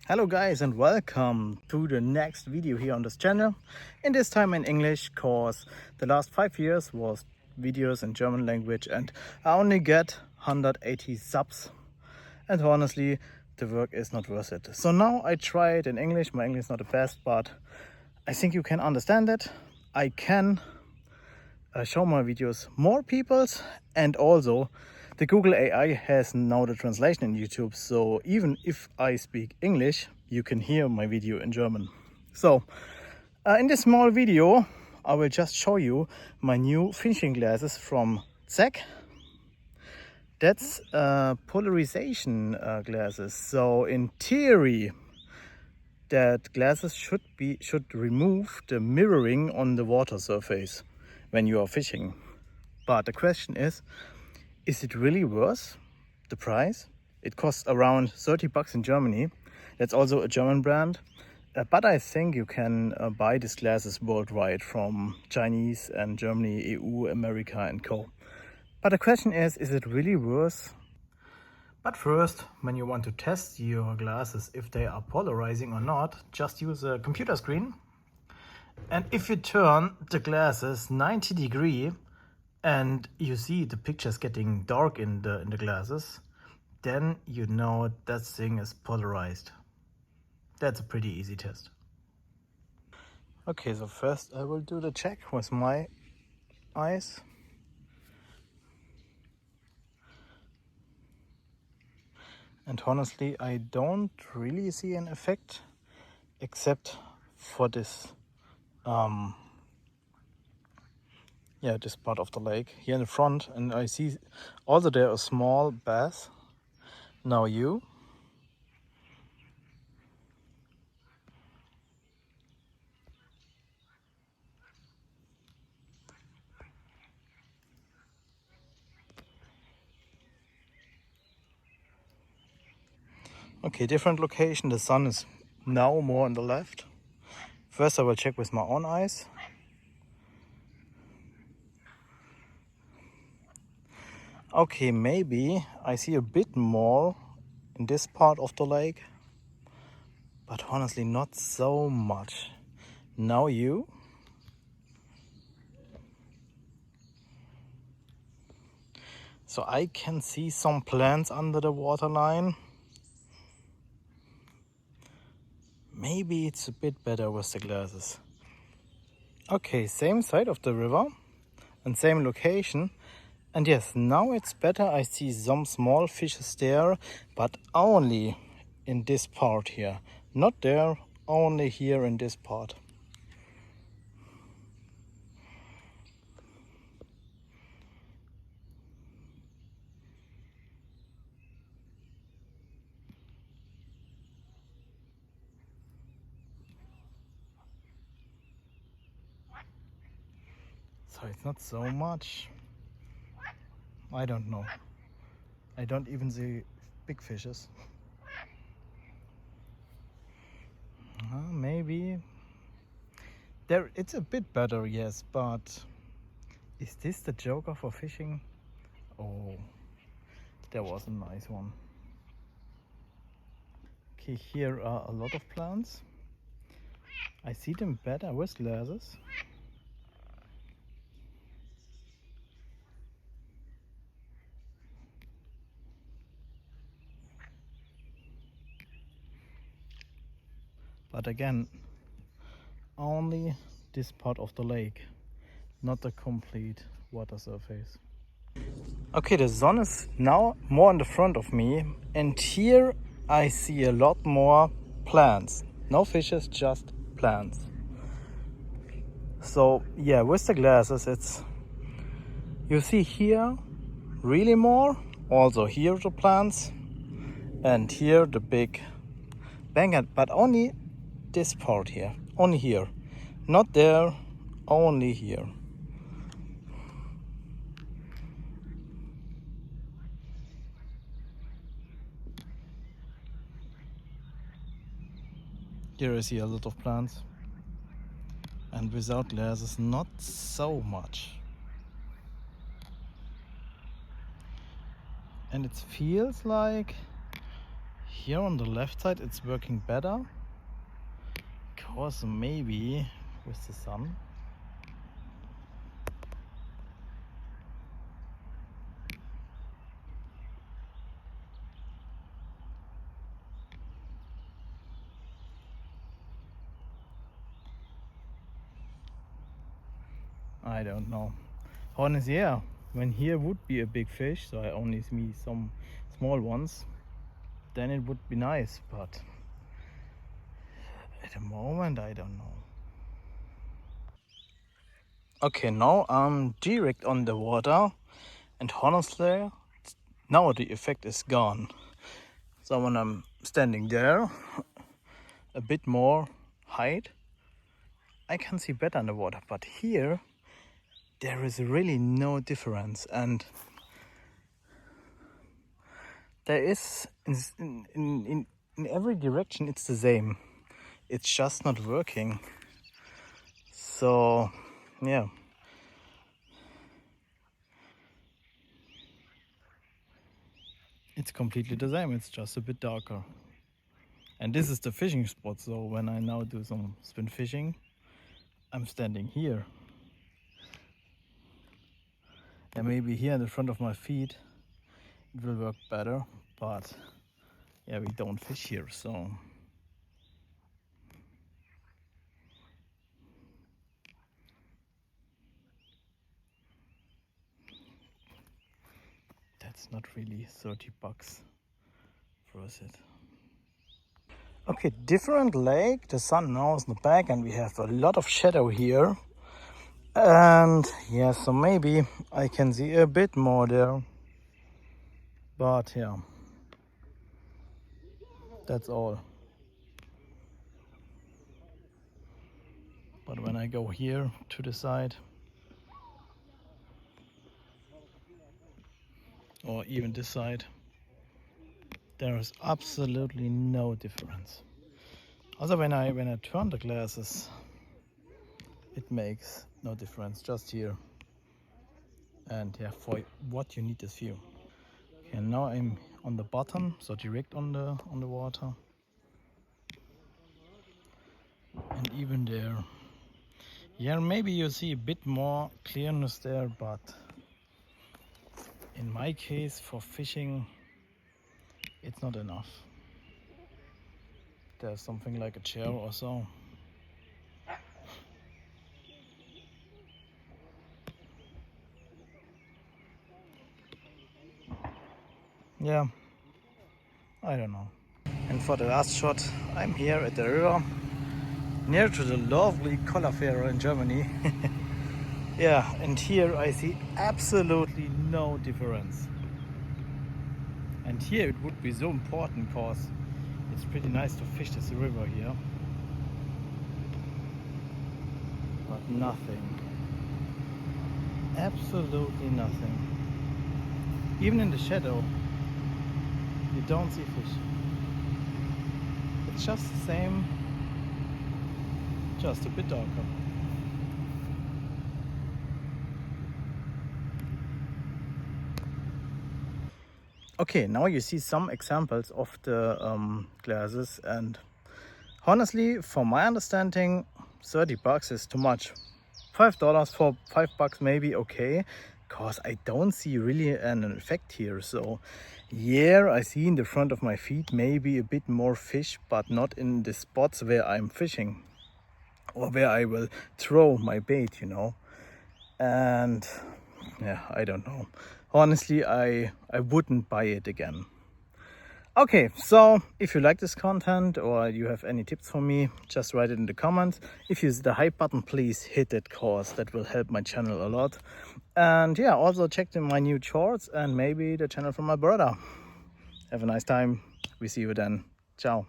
Hello guys and welcome to the next video here on this channel. In this time in English, cause the last 5 years was videos in German language and I only get 180 subs, and honestly the work is not worth it. So now I try it in English. My English is not the best, but I think you can understand it. I can show my videos more people's, and also the Google AI has now the translation in YouTube, so even if I speak English, you can hear my video in German. So in this small video, I will just show you my new fishing glasses from Zek. That's polarization glasses. So in theory, that glasses should remove the mirroring on the water surface when you are fishing. But the question is it really worth the price? It costs around 30 bucks in Germany. That's also a German brand. But I think you can buy these glasses worldwide from Chinese and Germany, EU, America and co. But the question is it really worth? But first, when you want to test your glasses if they are polarizing or not, just use a computer screen. And if you turn the glasses 90 degrees and you see the pictures getting dark in the glasses, then you know that thing is polarized. That's a pretty easy test. Okay, so first I will do the check with my eyes. And honestly, I don't really see an effect except for this this part of the lake here in the front, and I see also there a small bass. Now you. Okay, different location. The sun is now more on the left. First I will check with my own eyes. Okay, maybe I see a bit more in this part of the lake, but honestly not so much. Now you. So I can see some plants under the waterline. Maybe it's a bit better with the glasses. Okay, same side of the river and same location. And yes, now it's better. I see some small fishes there, but only in this part here. Not there, only here in this part. So it's not so much. I don't know. I don't even see big fishes. Maybe there it's a bit better, yes, but is this the joker for fishing? Oh, there was a nice one. Okay, here are a lot of plants. I see them better with glasses. But again, only this part of the lake, not the complete water surface. Okay, the sun is now more in the front of me, and here I see a lot more plants. No fishes, just plants. So yeah, with the glasses you see here really more. Also here the plants, and here the big banger, but only this part here, only here, not there, only here. Here I see a lot of plants, and without glasses not so much. And it feels like here on the left side it's working better, because maybe with the sun. I don't know. Honestly, yeah, when here would be a big fish, so I only see some small ones, then it would be nice, but at the moment I don't know. Okay, now I'm direct on the water, and honestly now the effect is gone. So when I'm standing there a bit more height, I can see better in the water, but here there is really no difference, and there is in every direction it's the same. It's just not working. So yeah, it's completely the same, it's just a bit darker. And this is the fishing spot, so when I now do some spin fishing, I'm standing here. And maybe here in the front of my feet it will work better, but yeah, we don't fish here, so that's not really 30 bucks worth it. Okay, different lake. The sun now is in the back and we have a lot of shadow here. And yeah, so maybe I can see a bit more there. But yeah, that's all. But when I go here to the side, or even this side, there is absolutely no difference. Also when I turn the glasses, it makes no difference, just here. And yeah, for what you need this view. Okay, now I'm on the bottom, so direct on the water. And even there, yeah, maybe you see a bit more clearness there, but in my case for fishing it's not enough. There's something like a chair or so. Yeah, I don't know. And for the last shot, I'm here at the river, near to the lovely Collarfähre in Germany. Yeah, and here I see absolutely no difference. And here it would be so important because it's pretty nice to fish this river here. But nothing. Absolutely nothing. Even in the shadow, you don't see fish. It's just the same, just a bit darker. Okay, now you see some examples of the glasses, and honestly, from my understanding, 30 bucks is too much. $5 for $5 maybe okay, because I don't see really an effect here. So yeah, I see in the front of my feet maybe a bit more fish, but not in the spots where I'm fishing or where I will throw my bait, you know. And yeah, I don't know. Honestly, I wouldn't buy it again. Okay, so if you like this content or you have any tips for me, just write it in the comments. If you use the hype button, please hit that, cause that will help my channel a lot. And yeah, also check my new shorts and maybe the channel from my brother. Have a nice time. We see you then. Ciao.